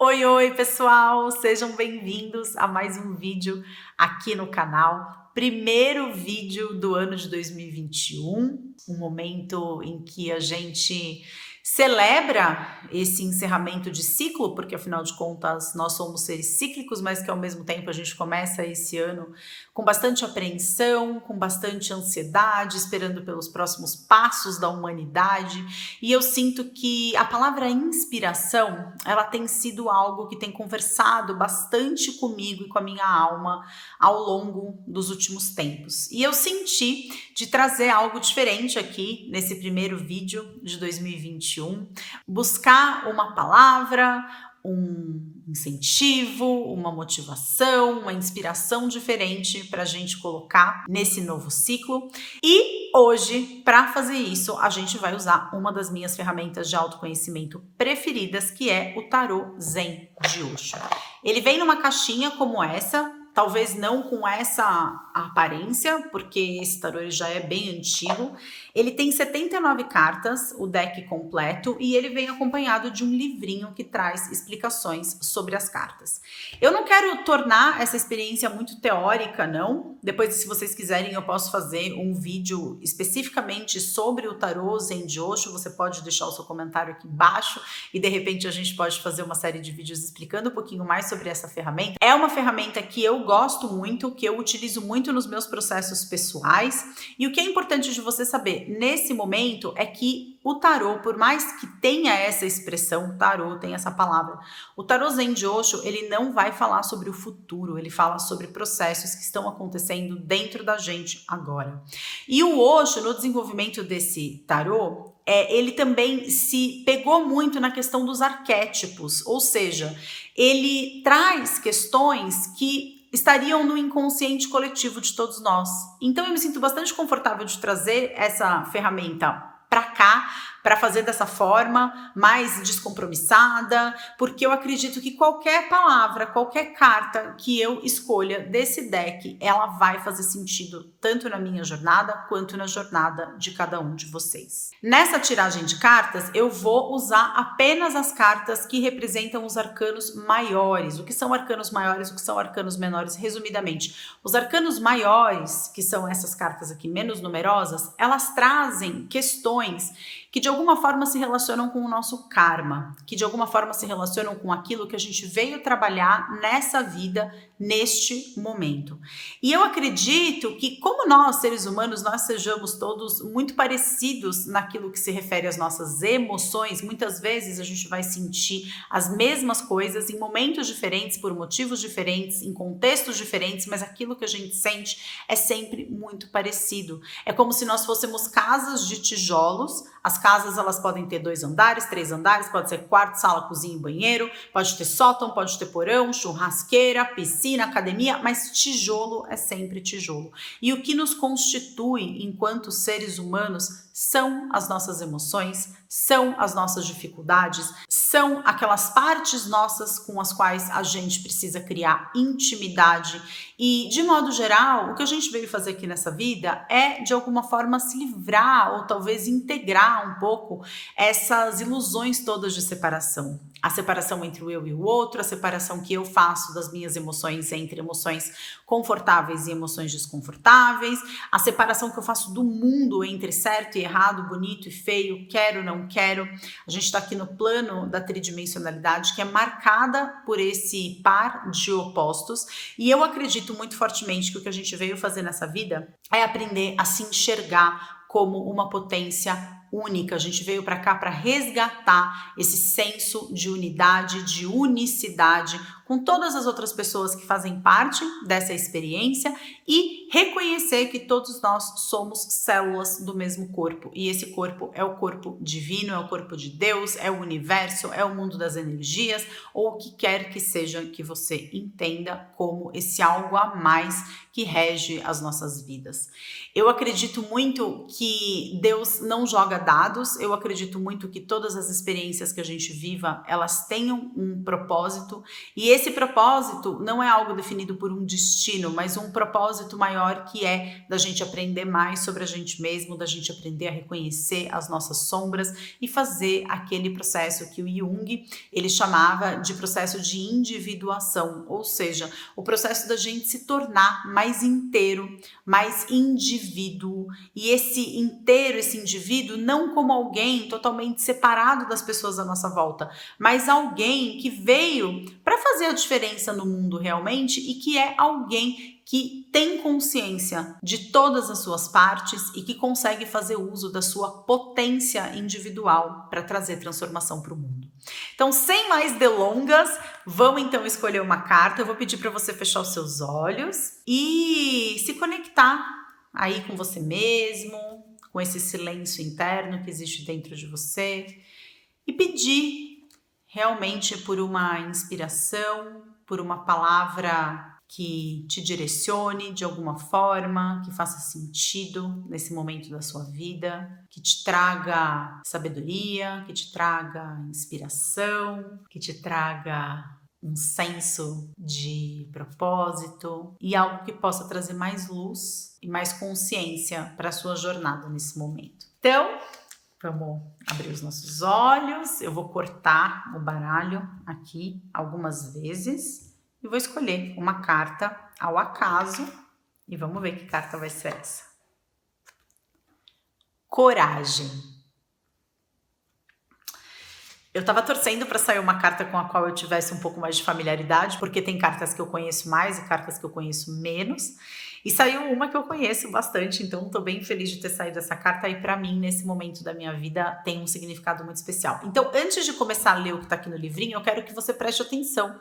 Oi, oi, pessoal! Sejam bem-vindos a mais um vídeo aqui no canal. Primeiro vídeo do ano de 2021, um momento em que a gente celebra esse encerramento de ciclo, porque afinal de contas nós somos seres cíclicos, mas que ao mesmo tempo a gente começa esse ano com bastante apreensão, com bastante ansiedade, esperando pelos próximos passos da humanidade. E eu sinto que a palavra inspiração, ela tem sido algo que tem conversado bastante comigo e com a minha alma ao longo dos últimos tempos. E eu senti de trazer algo diferente aqui nesse primeiro vídeo de 2021, buscar uma palavra, um incentivo, uma motivação, uma inspiração diferente para a gente colocar nesse novo ciclo. E hoje, para fazer isso, a gente vai usar uma das minhas ferramentas de autoconhecimento preferidas, que é o Tarô Zen de Osho. Ele vem numa caixinha como essa, talvez não com essa aparência, porque esse tarô ele já é bem antigo. Ele tem 79 cartas, o deck completo, e ele vem acompanhado de um livrinho que traz explicações sobre as cartas. Eu não quero tornar essa experiência muito teórica, não. Depois, se vocês quiserem, eu posso fazer um vídeo especificamente sobre o tarô Zen de Osho. Você pode deixar o seu comentário aqui embaixo e, de repente, a gente pode fazer uma série de vídeos explicando um pouquinho mais sobre essa ferramenta. É uma ferramenta que eu gosto muito, que eu utilizo muito nos meus processos pessoais. E o que é importante de você saber nesse momento é que o tarô, por mais que tenha essa expressão, tarô tem essa palavra, o tarô Zen de Osho, ele não vai falar sobre o futuro, ele fala sobre processos que estão acontecendo dentro da gente agora. E o Osho, no desenvolvimento desse tarô, ele também se pegou muito na questão dos arquétipos, ou seja, ele traz questões que estariam no inconsciente coletivo de todos nós. Então eu me sinto bastante confortável de trazer essa ferramenta para cá, para fazer dessa forma mais descompromissada, porque eu acredito que qualquer palavra, qualquer carta que eu escolha desse deck, ela vai fazer sentido tanto na minha jornada quanto na jornada de cada um de vocês. Nessa tiragem de cartas, eu vou usar apenas as cartas que representam os arcanos maiores. O que são arcanos maiores, o que são arcanos menores? Resumidamente, os arcanos maiores, que são essas cartas aqui menos numerosas, elas trazem questões que de alguma forma se relacionam com o nosso karma, que de alguma forma se relacionam com aquilo que a gente veio trabalhar nessa vida, neste momento. E eu acredito que, como nós, seres humanos, nós sejamos todos muito parecidos naquilo que se refere às nossas emoções, muitas vezes a gente vai sentir as mesmas coisas em momentos diferentes, por motivos diferentes, em contextos diferentes, mas aquilo que a gente sente é sempre muito parecido. É como se nós fôssemos casas de tijolos. As casas, elas podem ter 2 andares, 3 andares, pode ser quarto, sala, cozinha e banheiro, pode ter sótão, pode ter porão, churrasqueira, piscina, academia, mas tijolo é sempre tijolo. E o que nos constitui enquanto seres humanos são as nossas emoções, são as nossas dificuldades, são aquelas partes nossas com as quais a gente precisa criar intimidade. E, de modo geral, o que a gente veio fazer aqui nessa vida é, de alguma forma, se livrar ou talvez integrar um pouco essas ilusões todas de separação. A separação entre o eu e o outro, a separação que eu faço das minhas emoções entre emoções confortáveis e emoções desconfortáveis, a separação que eu faço do mundo entre certo e errado, bonito e feio, quero, não quero. A gente está aqui no plano da tridimensionalidade, que é marcada por esse par de opostos, e eu acredito muito fortemente que o que a gente veio fazer nessa vida é aprender a se enxergar como uma potência única. A gente veio para cá para resgatar esse senso de unidade, de unicidade com todas as outras pessoas que fazem parte dessa experiência e reconhecer que todos nós somos células do mesmo corpo. E esse corpo é o corpo divino, é o corpo de Deus, é o universo, é o mundo das energias, ou o que quer que seja que você entenda como esse algo a mais que rege as nossas vidas. Eu acredito muito que Deus não joga dados, eu acredito muito que todas as experiências que a gente viva, elas tenham um propósito, e esse propósito não é algo definido por um destino, mas um propósito maior, que é da gente aprender mais sobre a gente mesmo, da gente aprender a reconhecer as nossas sombras e fazer aquele processo que o Jung, ele chamava de processo de individuação, ou seja, o processo da gente se tornar mais inteiro, mais indivíduo, e esse inteiro, esse indivíduo, não como alguém totalmente separado das pessoas à nossa volta, mas alguém que veio para fazer a diferença no mundo realmente e que é alguém que tem consciência de todas as suas partes e que consegue fazer uso da sua potência individual para trazer transformação para o mundo. Então, sem mais delongas, vamos então escolher uma carta. Eu vou pedir para você fechar os seus olhos e se conectar aí com você mesmo, com esse silêncio interno que existe dentro de você, e pedir realmente por uma inspiração, por uma palavra que te direcione de alguma forma, que faça sentido nesse momento da sua vida, que te traga sabedoria, que te traga inspiração, que te traga um senso de propósito e algo que possa trazer mais luz e mais consciência para a sua jornada nesse momento. Então, vamos abrir os nossos olhos. Eu vou cortar o baralho aqui algumas vezes e vou escolher uma carta ao acaso e vamos ver que carta vai ser essa. Coragem. Eu estava torcendo para sair uma carta com a qual eu tivesse um pouco mais de familiaridade, porque tem cartas que eu conheço mais e cartas que eu conheço menos. E saiu uma que eu conheço bastante, então estou bem feliz de ter saído essa carta e para mim, nesse momento da minha vida, tem um significado muito especial. Então, antes de começar a ler o que está aqui no livrinho, eu quero que você preste atenção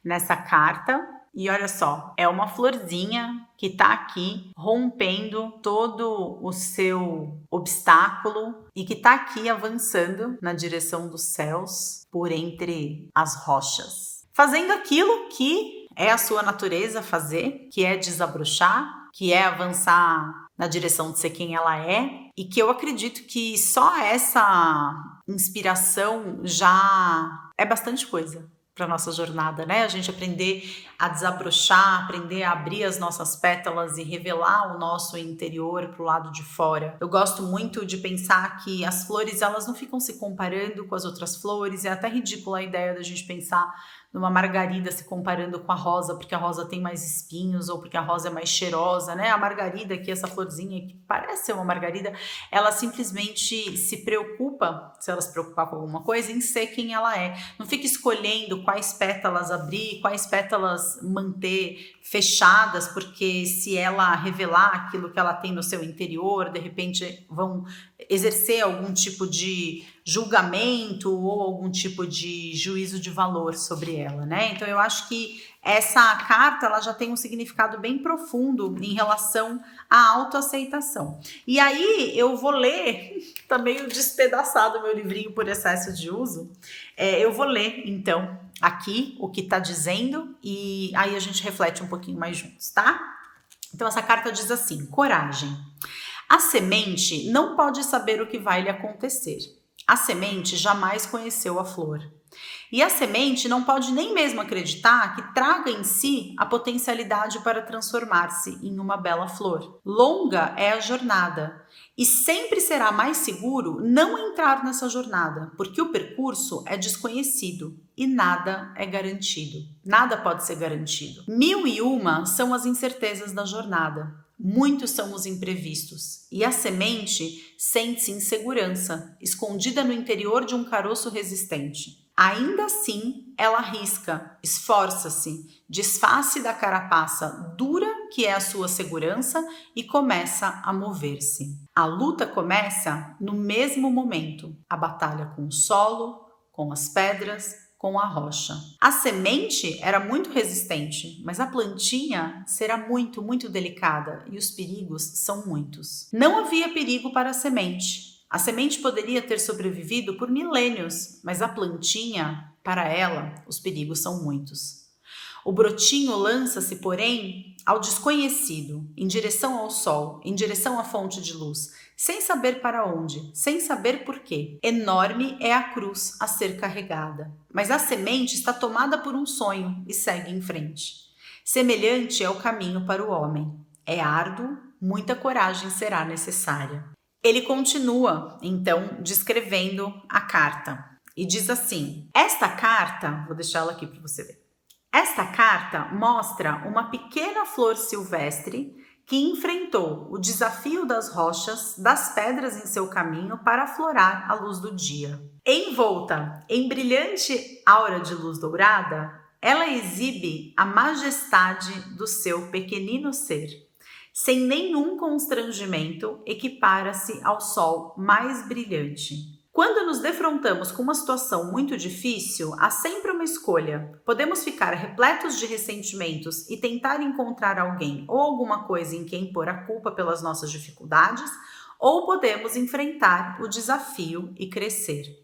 nessa carta. E olha só, é uma florzinha que está aqui rompendo todo o seu obstáculo e que está aqui avançando na direção dos céus por entre as rochas, fazendo aquilo que é a sua natureza fazer, que é desabrochar, que é avançar na direção de ser quem ela é, e que eu acredito que só essa inspiração já é bastante coisa para nossa jornada, né? A gente aprender a desabrochar, aprender a abrir as nossas pétalas e revelar o nosso interior para o lado de fora. Eu gosto muito de pensar que as flores, elas não ficam se comparando com as outras flores. É até ridícula a ideia da gente pensar numa margarida se comparando com a rosa, porque a rosa tem mais espinhos ou porque a rosa é mais cheirosa, né? A margarida aqui, essa florzinha que parece ser uma margarida, ela simplesmente se preocupa, se ela se preocupar com alguma coisa, em ser quem ela é. Não fica escolhendo quais pétalas abrir, quais pétalas manter fechadas, porque se ela revelar aquilo que ela tem no seu interior, de repente vão exercer algum tipo de julgamento ou algum tipo de juízo de valor sobre ela, né? Então eu acho que essa carta, ela já tem um significado bem profundo em relação à autoaceitação. E aí eu vou ler, tá meio despedaçado o meu livrinho por excesso de uso, eu vou ler então aqui o que tá dizendo e aí a gente reflete um pouquinho mais juntos, tá? Então essa carta diz assim: coragem. A semente não pode saber o que vai lhe acontecer. A semente jamais conheceu a flor. E a semente não pode nem mesmo acreditar que traga em si a potencialidade para transformar-se em uma bela flor. Longa é a jornada, e sempre será mais seguro não entrar nessa jornada, porque o percurso é desconhecido e nada é garantido. Nada pode ser garantido. 1001 são as incertezas da jornada. Muitos são os imprevistos, e a semente sente-se em segurança, escondida no interior de um caroço resistente. Ainda assim, ela arrisca, esforça-se, desfaz-se da carapaça dura que é a sua segurança e começa a mover-se. A luta começa no mesmo momento, a batalha com o solo, com as pedras, com a rocha. A semente era muito resistente, mas a plantinha será muito, muito delicada e os perigos são muitos. Não havia perigo para a semente. A semente poderia ter sobrevivido por milênios, mas a plantinha, para ela, os perigos são muitos. O brotinho lança-se, porém, ao desconhecido, em direção ao sol, em direção à fonte de luz, sem saber para onde, sem saber por quê. Enorme é a cruz a ser carregada, mas a semente está tomada por um sonho e segue em frente. Semelhante é o caminho para o homem. É árduo, muita coragem será necessária. Ele continua, então, descrevendo a carta e diz assim: esta carta, vou deixar ela aqui para você ver. Esta carta mostra uma pequena flor silvestre que enfrentou o desafio das rochas, das pedras em seu caminho para aflorar a luz do dia. Envolta em brilhante aura de luz dourada, ela exibe a majestade do seu pequenino ser. Sem nenhum constrangimento, equipara-se ao sol mais brilhante. Quando nos defrontamos com uma situação muito difícil, há sempre uma escolha. Podemos ficar repletos de ressentimentos e tentar encontrar alguém ou alguma coisa em quem pôr a culpa pelas nossas dificuldades, ou podemos enfrentar o desafio e crescer.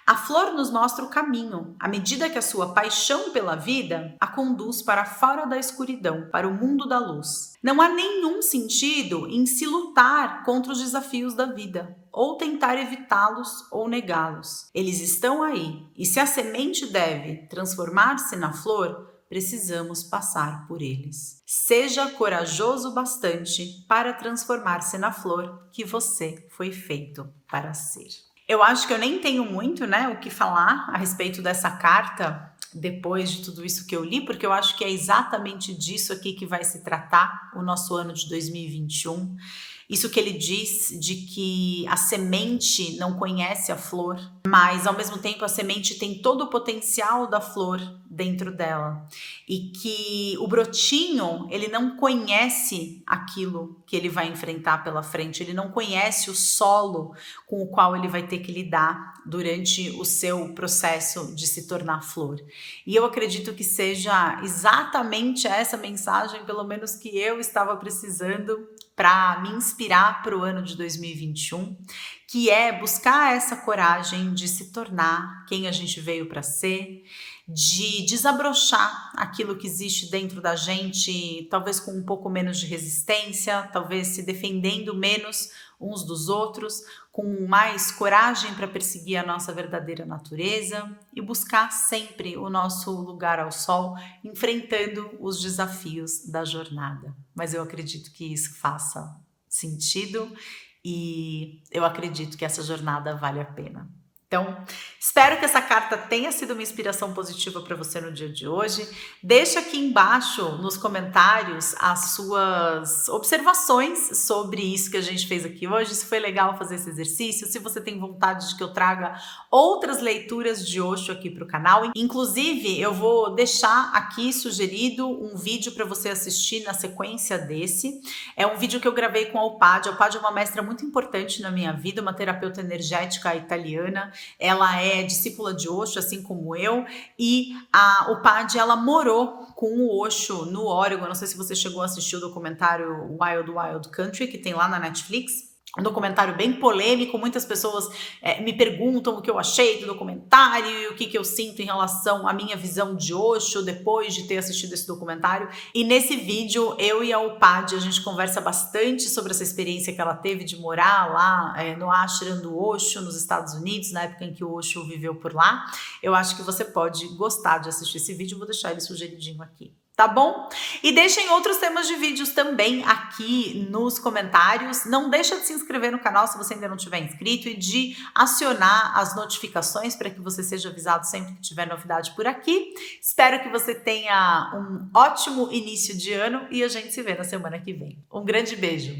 A flor nos mostra o caminho, à medida que a sua paixão pela vida a conduz para fora da escuridão, para o mundo da luz. Não há nenhum sentido em se lutar contra os desafios da vida, ou tentar evitá-los ou negá-los. Eles estão aí, e se a semente deve transformar-se na flor, precisamos passar por eles. Seja corajoso bastante para transformar-se na flor que você foi feito para ser. Eu acho que eu nem tenho muito, o que falar a respeito dessa carta depois de tudo isso que eu li, porque eu acho que é exatamente disso aqui que vai se tratar o nosso ano de 2021. Isso que ele diz de que a semente não conhece a flor, mas ao mesmo tempo a semente tem todo o potencial da flor dentro dela. E que o brotinho, ele não conhece aquilo que ele vai enfrentar pela frente, ele não conhece o solo com o qual ele vai ter que lidar durante o seu processo de se tornar flor. E eu acredito que seja exatamente essa mensagem, pelo menos que eu estava precisando para me inspirar para o ano de 2021, que é buscar essa coragem de se tornar quem a gente veio para ser, de desabrochar aquilo que existe dentro da gente, talvez com um pouco menos de resistência, talvez se defendendo menos uns dos outros, com mais coragem para perseguir a nossa verdadeira natureza e buscar sempre o nosso lugar ao sol, enfrentando os desafios da jornada. Mas eu acredito que isso faça sentido e eu acredito que essa jornada vale a pena. Então, espero que essa carta tenha sido uma inspiração positiva para você no dia de hoje. Deixa aqui embaixo nos comentários as suas observações sobre isso que a gente fez aqui hoje, se foi legal fazer esse exercício, se você tem vontade de que eu traga outras leituras de Osho aqui para o canal. Inclusive, eu vou deixar aqui sugerido um vídeo para você assistir na sequência desse. É um vídeo que eu gravei com a Opad. A Opad é uma mestra muito importante na minha vida, uma terapeuta energética italiana. Ela é discípula de Osho, assim como eu, e a Opad, ela morou com o Osho no Oregon. Não sei se você chegou a assistir o documentário Wild Wild Country, que tem lá na Netflix. Um documentário bem polêmico, muitas pessoas me perguntam o que eu achei do documentário e o que eu sinto em relação à minha visão de Osho depois de ter assistido esse documentário. E nesse vídeo, eu e a Opad, a gente conversa bastante sobre essa experiência que ela teve de morar lá no ashram do Osho, nos Estados Unidos, na época em que o Osho viveu por lá. Eu acho que você pode gostar de assistir esse vídeo, vou deixar ele sugeridinho aqui. Tá bom? E deixem outros temas de vídeos também aqui nos comentários. Não deixa de se inscrever no canal se você ainda não tiver inscrito e de acionar as notificações para que você seja avisado sempre que tiver novidade por aqui. Espero que você tenha um ótimo início de ano e a gente se vê na semana que vem. Um grande beijo!